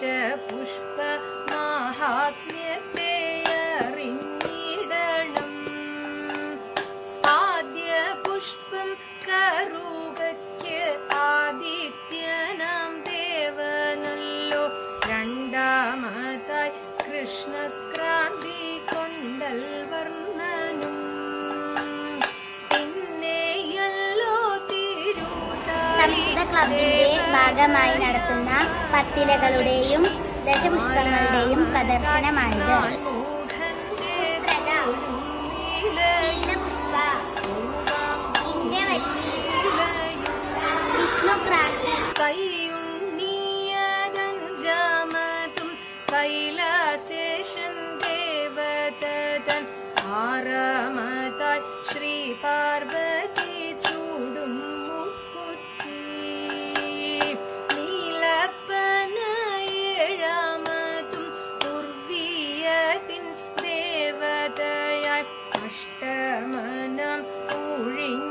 ദശപുഷ്പ മാഹാത്മ്യത്തെ അറിഞ്ഞിടണം. ആദ്യ പുഷ്പം കറൂപയ്ക്ക് ആദിത്യനാം ദേവനല്ലോ. രണ്ടാമതായി കൃഷ്ണക്രാന്തി കൊണ്ടൽ വർണ്ണനും. പിന്നെയല്ലോ സംസ്കൃത ക്ലബിന്റെ ഭാഗമായി നടത്തുന്ന പത്തിലകളുടെയും ദശപുഷ്പങ്ങളുടെയും പ്രദർശനമാണിത്. കൈയുണ്ണിയതഞ്ചാമതും കൈലാസേശൻ ദേവതൻ. ആറാമതായി ശ്രീ പാർവതി ചൂടും മുക്കുറ്റി. നീലപ്പന ഏഴാമതും ഉർവിയതിൻ ദേവതയായി. അഷ്ടമനം ഊഴിഞ്ഞ